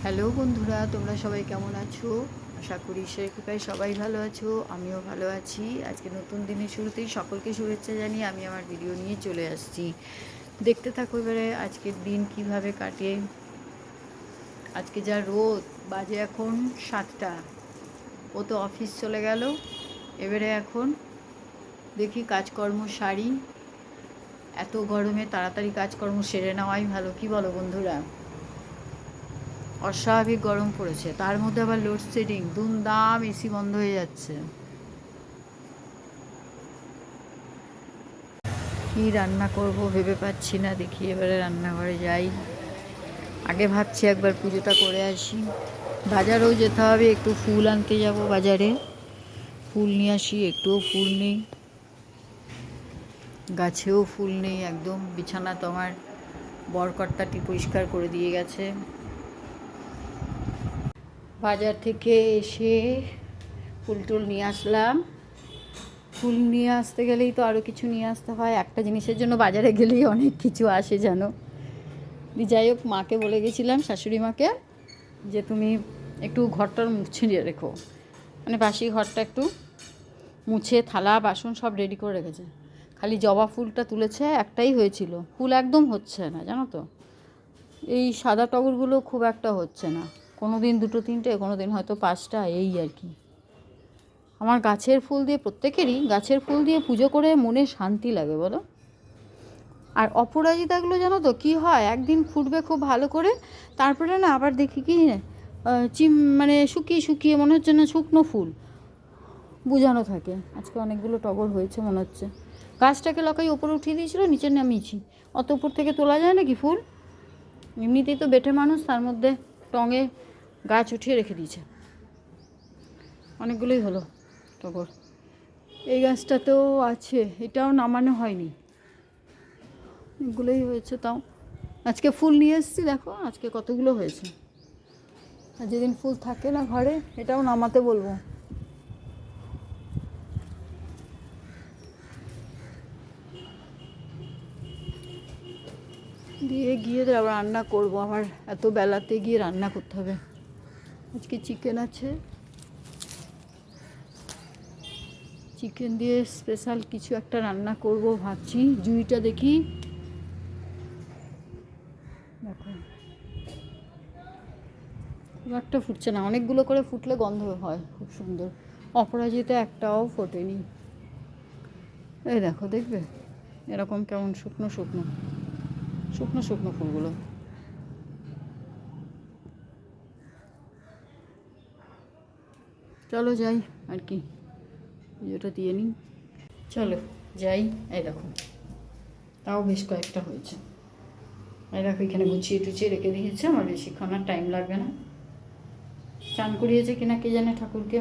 Hello বন্ধুরা, তোমরা সবাই কেমন আছো? আশা করি ঈশ্বরের কৃপায় সবাই ভালো আছো, আমিও ভালো আছি। আজকে নতুন দিনের শুরুতেই সকলকে শুভেচ্ছা জানিয়ে আমি আমার ভিডিও নিয়ে চলে আসছি। দেখতে থাকো এবারে আজকের দিন কিভাবে কাটে। আজকে যা রোদ, বাজে এখন 7টা। ও তো অফিস চলে গেল। এবারে এখন দেখি কাজকর্ম সারি। এত গরমে তাড়াতাড়ি কাজকর্ম সেরে নেওয়াই ভালো, কি বলো বন্ধুরা? অস্বাভাবিক গরম পড়েছে, তার মধ্যে আবার লোডশেডিং, দুমদাম এসি বন্ধ হয়ে যাচ্ছে। কি রান্না করব ভেবে পাচ্ছি না, দেখি এবারে রান্নাঘরে যাই। আগে ভাবছি একবার পুজোটা করে আসি। বাজারেও যেতে হবে, একটু ফুল আনতে যাব বাজারে। ফুল নিয়ে আসি, একটুও ফুল নেই, গাছেও ফুল নেই একদম। বিছানা তো আমার বরকর্তাটি পরিষ্কার করে দিয়ে গেছে। বাজার থেকে এসে ফুল টুল নিয়ে আসলাম। ফুল নিয়ে আসতে গেলেই তো আরও কিছু নিয়ে আসতে হয়, একটা জিনিসের জন্য বাজারে গেলেই অনেক কিছু আসে জানো। যাই হোক, মাকে বলে গেছিলাম, শাশুড়ি মাকে, যে তুমি একটু ঘরটার মুছে রেখো, মানে বাসি ঘরটা একটু মুছে থালা বাসন সব রেডি করে রেখেছে। খালি জবা ফুলটা তুলেছে, একটাই হয়েছিল, ফুল একদম হচ্ছে না জানো তো। এই সাদা টগরগুলো খুব একটা হচ্ছে না, কোনো দিন 2-3টে, কোনো দিন হয়তো 5টা, এই আর কি। আমার গাছের ফুল দিয়ে, প্রত্যেকেরই গাছের ফুল দিয়ে পুজো করে মনে শান্তি লাগে বলো। আর অপরাজিতাগুলো জানো তো কী হয়, একদিন ফুটবে খুব ভালো করে, তারপরে না আবার দেখি কি মানে শুকিয়ে শুকিয়ে মনে হচ্ছে না শুকনো ফুল বুঝানো থাকে। আজকে অনেকগুলো টগর হয়েছে মনে হচ্ছে। গাছটাকে লকাই ওপরে উঠিয়ে দিয়েছিল, নিচে নামিয়েছি। অত উপর থেকে তোলা যায় নাকি ফুল? এমনিতেই তো বেটে মানুষ, তার মধ্যে টঙে গাছ উঠিয়ে রেখে দিয়েছে। অনেকগুলোই হলো টগর। এই গাছটাতেও আছে, এটাও নামানো হয়নি, এগুলোই হয়েছে। তাও আজকে ফুল নিয়ে এসেছি, দেখো আজকে কতগুলো হয়েছে। আর যেদিন ফুল থাকে না ঘরে, এটাও নামাতে বলবো। দিয়ে গিয়ে আবার রান্না করব, আমার এত বেলাতে গিয়ে রান্না করতে হবে। আজকে চিকেন আছে, চিকেন দিয়ে স্পেশাল কিছু একটা রান্না করব ভাবছি। জুইটা দেখি, দেখো খুব একটা ফুটছে না, অনেকগুলো করে ফুটলে গন্ধ হয় খুব সুন্দর। অপরাজিতা একটাও ফোটেনি, এই দেখো দেখবে এরকম কেমন শুকনো শুকনো শুকনো শুকনো ফুলগুলো। চলো যাই আর কি, পুজোটা দিয়ে নিই, চলো যাই। এই দেখো তাও বেশ কয়েকটা হয়েছে। এই দেখো এখানে গুছিয়ে টুচিয়ে রেখে দিয়েছে, আমার বেশিক্ষণ আর টাইম লাগবে না। চান করিয়েছে কিনা কে জানে ঠাকুরকে।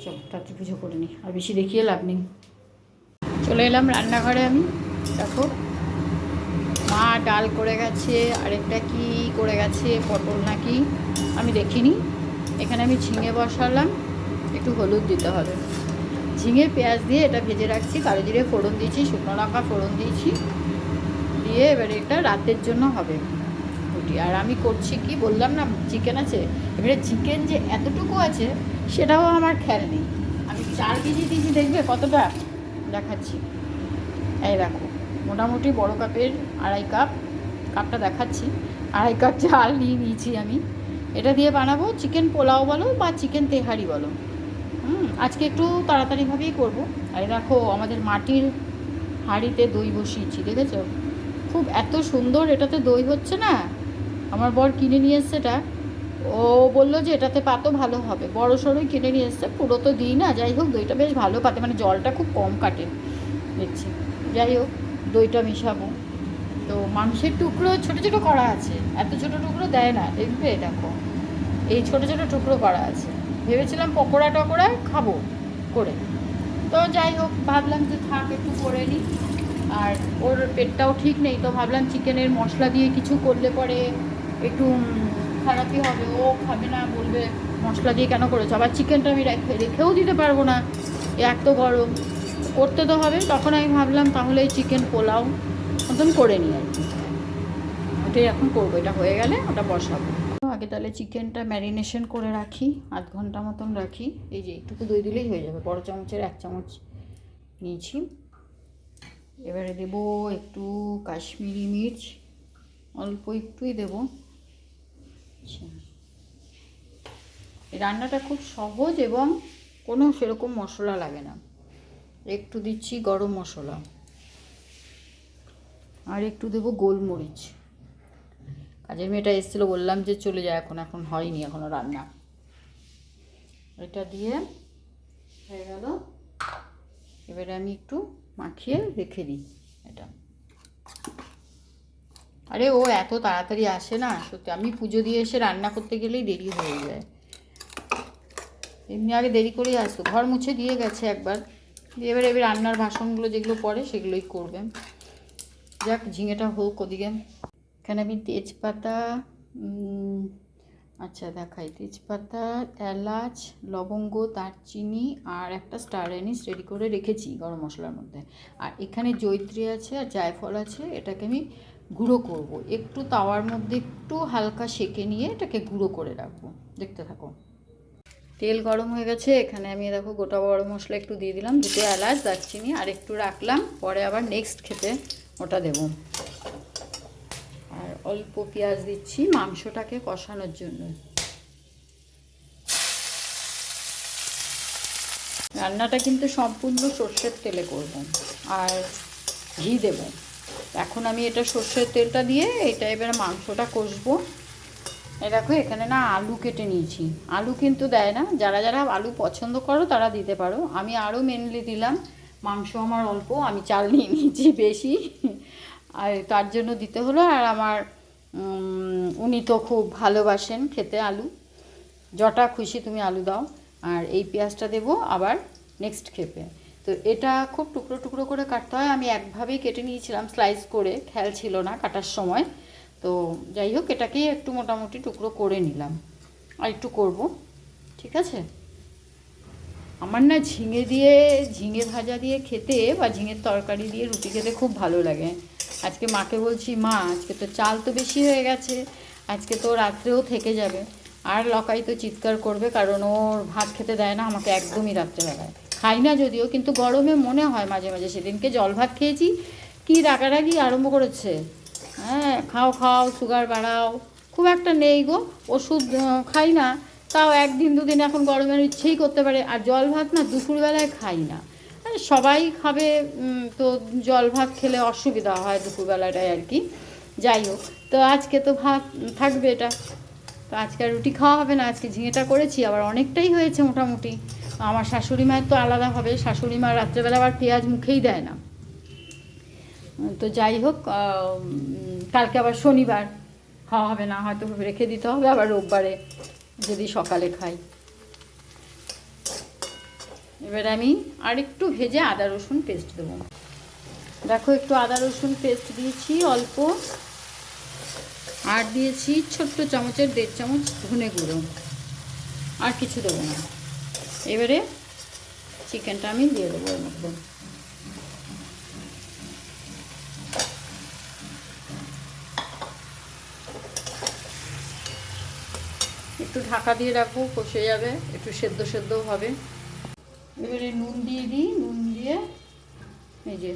চলো তাড়াতাড়ি পুজো করে নিই, আর বেশি দেখিয়ে লাভ নেই। চলে এলাম রান্নাঘরে আমি, দেখো মা ডাল করে গেছে, আরেকটা কি করে গেছে, পটল নাকি আমি দেখিনি। এখানে আমি ঝিঙে বসালাম, একটু হলুদ দিতে হবে। ঝিঙে পেঁয়াজ দিয়ে এটা ভেজে রাখছি, কালো জিরে ফোড়ন দিয়েছি, শুকনো লঙ্কা ফোড়ন দিয়েছি, দিয়ে এবারে এটা রাতের জন্য হবে রুটি। আর আমি করছি কি বললাম না, চিকেন আছে। এবারে চিকেন যে এতটুকু আছে সেটাও আমার খেয়াল নেই। আমি 4 কেজি দিয়েছি, দেখবে কতটা দেখাচ্ছি। এই দেখো মোটামুটি বড় কাপের 2.5 কাপ, কাপটা দেখাচ্ছি, 2.5 কাপ চাল নিয়ে নিয়েছি আমি। এটা দিয়ে বানাবো চিকেন পোলাও বলো বা চিকেন তেহারি বলো। আজকে একটু তাড়াতাড়িভাবেই করবো। আর দেখো আমাদের মাটির হাঁড়িতে দই বসিয়েছি, দেখেছো? খুব এত সুন্দর এটাতে দই হচ্ছে না। আমার বর কিনে নিয়ে এসছে এটা, ও বললো যে এটাতে পাতো ভালো হবে, বড়ো সড়োই কিনে নিয়ে এসছে, পুরো তো দিই না। যাই হোক দইটা বেশ ভালো পাতে, মানে জলটা খুব কম কাটে দেখছি। যাই হোক দইটা মিশাবো। তো মাংসের টুকরো ছোটো ছোটো করা আছে, এত ছোটো টুকরো দেয় না, দেখবে দেখো এই ছোটো ছোটো টুকরো করা আছে। ভেবেছিলাম পকোড়া টকোড়া খাবো করে, তো যাই হোক ভাবলাম যে থাক একটু করে নিই। আর ওর পেটটাও ঠিক নেই, তো ভাবলাম চিকেনের মশলা দিয়ে কিছু করলে পরে একটু খারাপই হবে, ও খাবে না, বলবে মশলা দিয়ে কেন করেছো। আবার চিকেনটা আমি রেখেও দিতে পারবো না, এক তো গরম, করতে তো হবে। তখন আমি ভাবলাম তাহলে চিকেন পোলাও মতন করে নিই আর কি। ওটাই এখন করবো, এটা হয়ে গেলে ওটা বসাবো। আগে তাহলে চিকেনটা ম্যারিনেশন করে রাখি, আধ ঘন্টা মতন রাখি। এই যে একটু দই দিলেই হয়ে যাবে, বড় চামচের 1 চামচ নিয়েছি। এবারে দেবো একটু কাশ্মীরি মির্চ, অল্প একটুই দেবো। আচ্ছা, এই রান্নাটা খুব সহজ এবং কোনো সেরকম মশলা লাগে না। একটু দিচ্ছি গরম মশলা, আর একটু দেবো গোলমরিচ। কাজের মেয়েটা এসেছিলো, বললাম যে চলে যায়, এখন হয়নি এখনও রান্না। এটা দিয়ে হয়ে গেল। এবারে আমি একটু মাখিয়ে রেখে দিই এটা। আরে ও এত তাড়াতাড়ি আসে না সত্যি, আমি পুজো দিয়ে এসে রান্না করতে গেলেই দেরি হয়ে যায়। এমনি আগে দেরি করেই আসতো, ঘর মুছে দিয়ে গেছে একবার, এবার রান্নার বাসনগুলো যেগুলো পড়ে সেগুলোই করবে। যাক, ঝিঙেটা হোক ওদিকে। এখানে আমি তেজপাতা, আচ্ছা দেখাই, তেজপাতা, এলাচ, লবঙ্গ, দারচিনি আর একটা স্টার অ্যানিস রেডি করে রেখেছি গরম মশলার মধ্যে। আর এখানে জয়িত্রী আছে আর জায়ফল আছে, এটাকে আমি গুঁড়ো করব। একটু তাওয়ার মধ্যে একটু হালকা সেঁকে নিয়ে এটাকে গুঁড়ো করে রাখবো। দেখতে থাকো। তেল গরম হয়ে গেছে, এখানে আমি দেখো গোটা গরম মশলা একটু দিয়ে দিলাম, 2 এলাচ, দারচিনি, আর একটু রাখলাম, পরে আবার নেক্সট খেতে ওটা দেবো। আর অল্প পেঁয়াজ দিচ্ছি মাংসটাকে কষানোর জন্য। রান্নাটা কিন্তু সম্পূর্ণ সর্ষের তেলে করব, আর ঘি দেব। এখন আমি এটা সর্ষের তেলটা দিয়ে এটা এবারে মাংসটা কষবো। এই দেখো এখানে না আলু কেটে নিয়েছি, আলু কিন্তু দেয় না, যারা যারা আলু পছন্দ করো তারা দিতে পারো। আমি আরও মেনলি দিলাম, মাংস আমার অল্প, আমি চাল নিয়ে নিয়েছি বেশি, আর তার জন্য দিতে হলো। আর আমার উনি তো খুব ভালোবাসেন খেতে আলু, যটা খুশি তুমি আলু দাও। আর এই পেঁয়াজটা দেবো আবার নেক্সট খেপে। তো এটা খুব টুকরো টুকরো করে কাটতে হয়, আমি একভাবেই কেটে নিয়েছিলাম স্লাইস করে, খেয়াল ছিল না কাটার সময়। তো যাই হোক, এটাকেই একটু মোটামুটি টুকরো করে নিলাম, আর একটু করব, ঠিক আছে। আমার না ঝিঙে ভাজা দিয়ে খেতে বা ঝিঙের তরকারি দিয়ে রুটি খেতে খুব ভালো লাগে। আজকে মাকে বলছি, মা আজকে তো চাল তো বেশি হয়ে গেছে, আজকে তো রাত্রেও থেকে যাবে। আর লকাই তো চিৎকার করবে, কারণ ওর ভাত খেতে দেয় না আমাকে একদমই রাত্রেবেলায়। খাই না যদিও, কিন্তু গরমে মনে হয় মাঝে মাঝে। সেদিনকে জল ভাত খেয়েছি, কি রাগারাগি আরম্ভ করেছে, হ্যাঁ খাও খাও, সুগার বাড়াও। খুব একটা নেই গো, ওষুধ খাই না, তাও 1 দিন 2 দিন এখন গরমের ইচ্ছেই করতে পারে। আর জল ভাত না দুপুরবেলায় খাই না, সবাই খাবে, তো জল ভাত খেলে অসুবিধা হয় দুপুরবেলাটায় আর কি। যাই হোক, তো আজকে তো ভাত থাকবে এটা, তো আজকে আর রুটি খাওয়া হবে না। আজকে ঝিঙেটা করেছি, আবার অনেকটাই হয়েছে মোটামুটি। আমার শাশুড়ি মায়ের তো আলাদা হবে, শাশুড়ি মা রাত্রেবেলা আবার পেঁয়াজ মুখেই দেয় না। তো যাই হোক, কালকে আবার শনিবার খাওয়া হবে না, হয়তো রেখে দিতে হবে, আবার রোববারে যদি সকালে খাই। এবার আমি আর একটু ভেজে আদা রসুন পেস্ট দেবো। দেখো একটু আদা রসুন পেস্ট দিয়েছি অল্প, আর দিয়েছি ছোট্ট চামচের 1.5 চামচ ধনে গুঁড়ো, আর কিছু দেবো না। এবারে চিকেনটা আমি দিয়ে দেবো এর মধ্যে। একটু ঢাকা দিয়ে রাখবো, কষে যাবে, একটু সেদ্ধ সেদ্ধও হবে। এবারে নুন দিয়ে দিই, নুন দিয়ে এই যে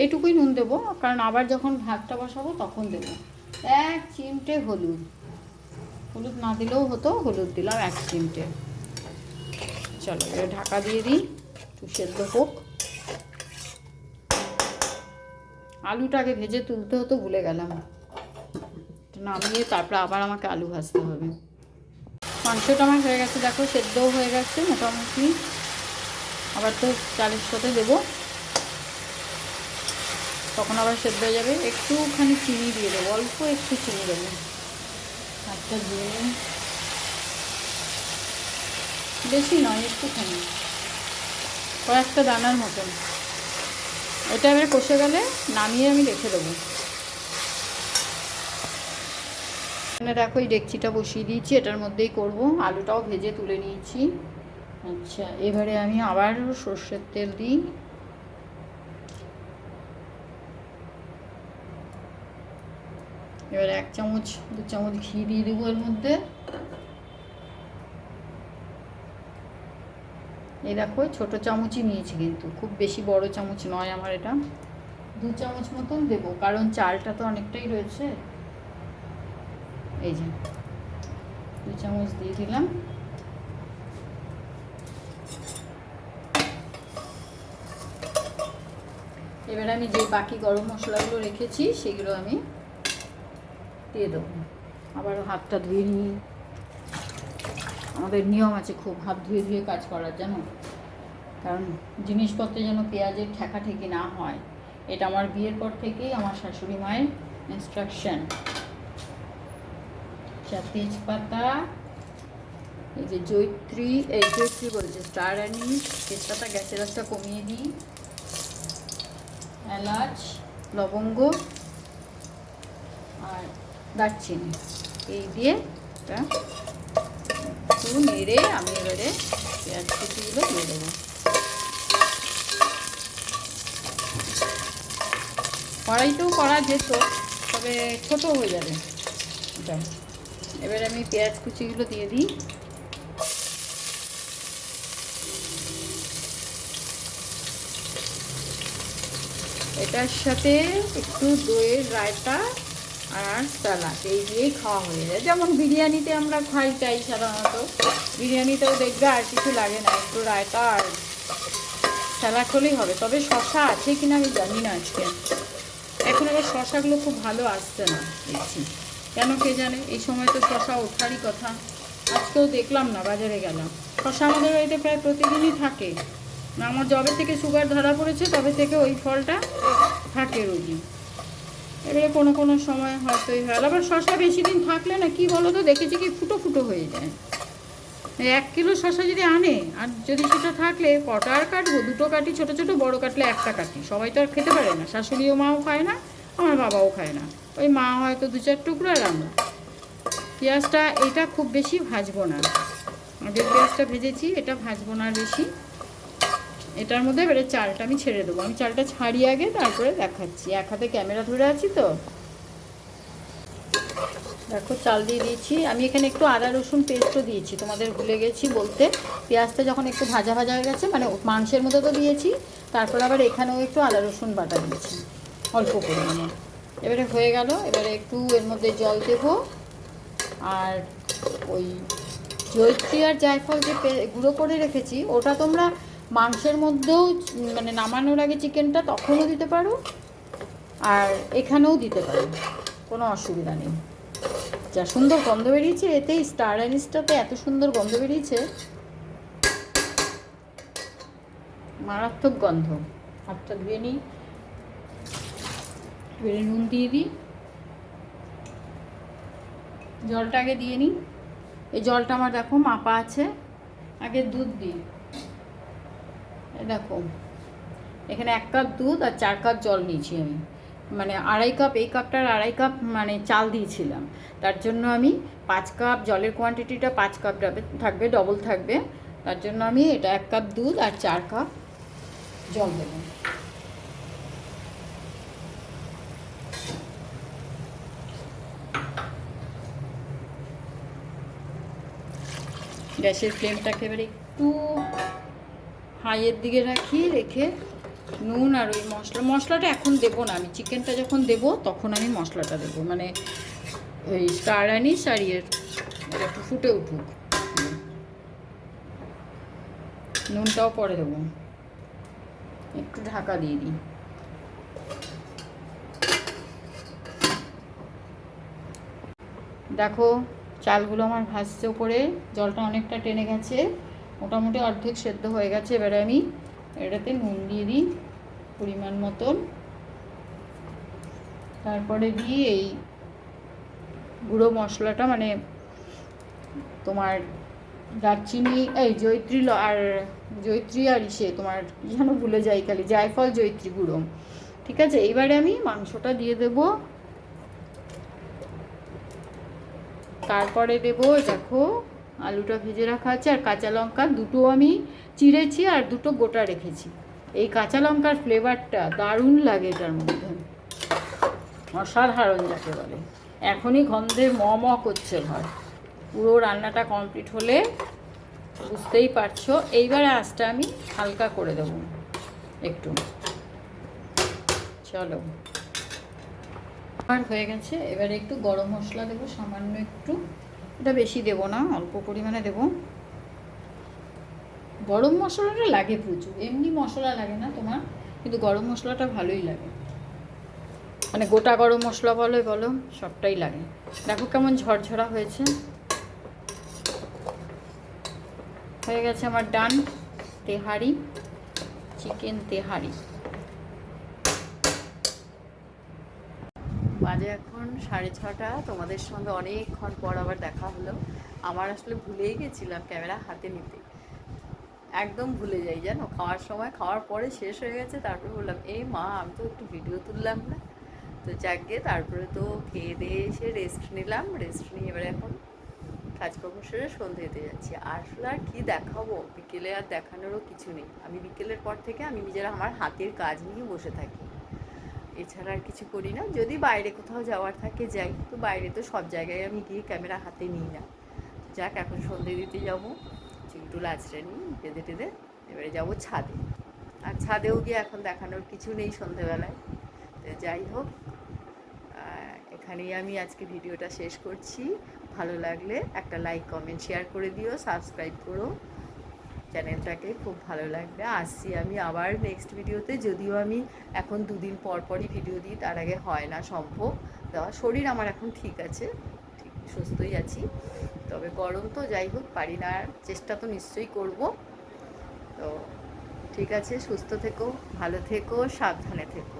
এইটুকুই নুন দেবো, কারণ আবার যখন ভাতটা বসাবো তখন দেবো। 1 চিমটে হলুদ, হলুদ না দিলেও হতো, হলুদ দিলাম 1 চিমটে। চলো এবার ঢাকা দিয়ে দিই, একটু সেদ্ধ হোক। আলুটাকে ভেজে তুলতে হতো, ভুলে গেলাম, নামিয়ে তারপর আবার আমাকে আলু ভাজতে হবে। মাংসটা আমার হয়ে গেছে, দেখো সেদ্ধও হয়ে গেছে মোটামুটি। আবার তো চালের সাথে দেবো, তখন আবার সেদ্ধ হয়ে যাবে। একটুখানি চিনি দিয়ে দেবো, অল্প একটু চিনি দেবো, একটা দিয়ে, বেশি নয়, একটুখানি, কয়েকটা দানার মতন। এটা এবার কষে গেলে নামিয়ে আমি রেখে দেবো। এখানে দেখো এই ডেকচিটা বসিয়ে দিয়েছি, এটার মধ্যেই করব। আলুটাও ভেজে তুলে নিয়েছি। আচ্ছা, এবারে আমি আবার সর্ষের তেল দিই। এবার 1 চামচ 2 চামচ ঘি দিয়ে দেবো এর মধ্যে। এই দেখো ছোট চামচই নিয়েছি, কিন্তু খুব বেশি বড় চামচ নয় আমার এটা। 2 চামচ মতন দেবো, কারণ চালটা তো অনেকটাই রয়েছে। এই যে 2 চামচ দিয়ে দিলাম। এবার আমি যে বাকি গরম মশলাগুলো রেখেছি সেগুলো আমি দিয়ে দেবো। আবারও হাতটা ধুয়ে নিই, আমাদের নিয়ম আছে খুব হাত ধুয়ে ধুয়ে কাজ করার, জানো, কারণ জিনিসপত্রে যেন পেঁয়াজের ঠেকাঠেকি না হয়। এটা আমার বিয়ের পর থেকেই আমার শাশুড়ি মায়ের ইনস্ট্রাকশন। তেজপাতা, এই যে জয়িত্রী বলছে স্টার অ্যানিস, তেজপাতা গ্যাসের আঁচটা কমিয়ে দিই, এলাচ, লবঙ্গ আর দারচিনি, এই দিয়ে এটা একটু নেড়ে আমি এবারে পেঁয়াজ কুচিগুলো দিয়ে দেবো। কড়াইতেও করা যেত, তবে ছোটো হয়ে যাবে এটা। এবার আমি পেঁয়াজ কুচিগুলো দিয়ে দিই। এটার সাথে একটু দইয়ের রায়তা আর স্যালাড, এই দিয়েই খাওয়া হয়ে যায়। যেমন বিরিয়ানিতে আমরা খাই চাই সাধারণত, বিরিয়ানিতেও দেখবে আর কিছু লাগে না, একটু রায়তা আর স্যালাড হলেই হবে। তবে শশা আছে কিনা আমি জানি না আজকে, এখন আবার শশাগুলো খুব ভালো আসছে না দেখছি, কেন কে জানে। এই সময় তো শশা ওঠারই কথা, আজকেও দেখলাম না, বাজারে গেলাম। শশা আমাদের বাড়িতে প্রায় প্রতিদিনই থাকে, না আমার যবে থেকে সুগার ধরা পড়েছে তবে থেকে ওই ফলটা থাকে রোজই। এবারে কোনো কোনো সময় হয়তো এই হয়, আবার শশা বেশি দিন থাকলে না কি বলো তো, দেখেছি কি ফুটো ফুটো হয়ে যায়। 1 কিলো শশা যদি আনে, আর যদি সেটা থাকলে কটা আর কাটবো, 2টো কাটি, ছোটো ছোটো, বড়ো কাটলে 1টা কাটি। সবাই তো আর খেতে পারে না, শাশুড়িও মাও খায় না, আমার বাবাও খায় না, ওই মা হয়তো 2-4 টুকরো আর আমরা। পেঁয়াজটা এটা খুব বেশি ভাজবো না, আগের পেঁয়াজটা ভেজেছি, এটা ভাজবো না আর বেশি। এটার মধ্যে এবারে চালটা আমি ছেড়ে দেবো। আমি চালটা ছাড়িয়ে আগে তারপরে দেখাচ্ছি, এক হাতে ক্যামেরা ধরে আছি তো। দেখো চাল দিয়ে দিয়েছি আমি, এখানে একটু আদা রসুন পেস্টও দিয়েছি, তোমাদের ভুলে গেছি বলতে। পেঁয়াজটা যখন একটু ভাজা ভাজা হয়ে গেছে, মানে মাংসের মধ্যে তো দিয়েছি, তারপর আবার এখানেও একটু আদা রসুন বাটা দিয়েছি অল্প পরিমাণে। এবারে হয়ে গেল, এবারে একটু এর মধ্যে জল দেবো, আর ওই জয়িত্রী আর জায়ফল যে গুঁড়ো করে রেখেছি, ওটা তোমরা মাংসের মধ্যেও, মানে নামানোর আগে চিকেনটা তখনও দিতে পারো, আর এখানেও দিতে পারো, কোনো অসুবিধা নেই। যা সুন্দর গন্ধ বেরিয়েছে এতেই, স্টার অ্যানিসটাতে এত সুন্দর গন্ধ বেরিয়েছে, মারাত্মক গন্ধ। হাতটা ধুয়ে নিই, এবারে নুন দিয়ে দিই, জলটা আগে দিয়ে নিই। এই জলটা আমার দেখো মাপা আছে, আগে দুধ দিই। দেখো এখানে 1 কাপ দুধ আর 4 কাপ জল নিয়েছি আমি, মানে 2.5 কাপ, এই কাপটার 2.5 কাপ মানে চাল দিয়েছিলাম, তার জন্য আমি 5 কাপ, জলের কোয়ান্টিটিটা 5 কাপ থাকবে, ডবল থাকবে, তার জন্য আমি এটা 1 কাপ দুধ আর 4 কাপ জল দেবো। গ্যাসের ফ্লেমটাকে এবারে একটু হাইয়ের দিকে রাখি, রেখে নুন আর ওই মশলাটা এখন দেবো না, আমি চিকেনটা যখন দেবো তখন আমি মশলাটা দেবো, মানে ওই স্টার অ্যানিস আর এটা একটু ফুটে উঠুক, নুনটাও পরে দেবো। একটু ঢাকা দিয়ে দিই। দেখো চালগুলো আমার ভাসছে উপরে, জলটা অনেকটা টেনে গেছে, মোটামুটি অর্ধেক সেদ্ধ হয়ে গেছে। এবারে আমি এটাতে নুন দিয়ে দিই পরিমাণ মতন, তারপরে দিই এই গুঁড়ো মশলাটা, মানে তোমার দারচিনি, এই জয়িত্রী আর ইসে তোমার যেন ভুলে যাই খালি, জায়ফল জয়িত্রী গুঁড়ো। ঠিক আছে, এইবারে আমি মাংসটা দিয়ে দেব, তারপরে দেবো দেখো আলুটা ভেজে রাখা আছে, আর কাঁচা লঙ্কা 2টো আমি চিড়েছি আর 2টো গোটা রেখেছি। এই কাঁচা লঙ্কার ফ্লেভারটা দারুণ লাগে এটার মধ্যে, অসাধারণ যাকে বলে। এখনই গন্ধে ম ম করছে ঘর। পুরো রান্নাটা কমপ্লিট হলে বুঝতেই পারছো। এইবারে আঁচটা আমি হালকা করে দেবো একটু। চলো, আর হয়ে গেছে। এবারে একটু গরম মশলা দেবো, সামান্য একটু, এটা বেশি দেবো না, অল্প পরিমাণে দেবো। গরম মশলাটা লাগে প্রচুর, এমনি মশলা লাগে না তোমার, কিন্তু গরম মশলাটা ভালোই লাগে, মানে গোটা গরম মশলা বলো বলো সবটাই লাগে। দেখো কেমন ঝরঝরা হয়েছে। হয়ে গেছে আমার ডান তেহারি, চিকেন তেহারি। বাজে এখন 6:30। তোমাদের সঙ্গে অনেকক্ষণ পর আবার দেখা হলো। আমার আসলে ভুলেই গেছিলাম ক্যামেরা হাতে নিতে, একদম ভুলে যাই জানো। খাওয়ার সময়, খাওয়ার পরে শেষ হয়ে গেছে, তারপরে বললাম এই মা আমি তো একটু ভিডিও তুললাম না। তো যাকে তারপরে তো খেয়ে দিয়ে এসে রেস্ট নিলাম, রেস্ট নিয়ে এবারে এখন কাজকর্ম সেরে সন্ধে দিতে যাচ্ছি। আসলে আর কী দেখাবো, বিকেলে আর দেখানোরও কিছু নেই। আমি বিকেলের পর থেকে আমি নিজেরা আমার হাতের কাজ নিয়ে বসে থাকি, এছাড়া আর কিছু করি না। যদি বাইরে কোথাও যাওয়ার থাকে যাই, তো বাইরে তো সব জায়গায় আমি গিয়ে ক্যামেরা হাতে নিই না। যাক, এখন সন্ধে দিতে যাবো, চুলটুল আছড়ে নিই, বেঁধে টেঁধে এবারে যাবো ছাদে। আর ছাদেও গিয়ে এখন দেখানোর কিছু নেই সন্ধেবেলায়। তো যাই হোক, এখানেই আমি আজকে ভিডিওটা শেষ করছি। ভালো লাগলে একটা লাইক, কমেন্ট, শেয়ার করে দিও, সাবস্ক্রাইব করো চ্যানেলটাকে, খুব ভালো লাগবে। আসছি আমি আবার নেক্সট ভিডিওতে, যদিও আমি এখন 2 দিন পর পরই ভিডিও দিই, তার আগে হয় না সম্ভব দেওয়া। শরীর আমার এখন ঠিক আছে, ঠিক সুস্থই আছি, তবে গরম তো যাই হোক পারি না, চেষ্টা তো নিশ্চয়ই করব। তো ঠিক আছে, সুস্থ থেকো, ভালো থেকো, সাবধানে থেকো।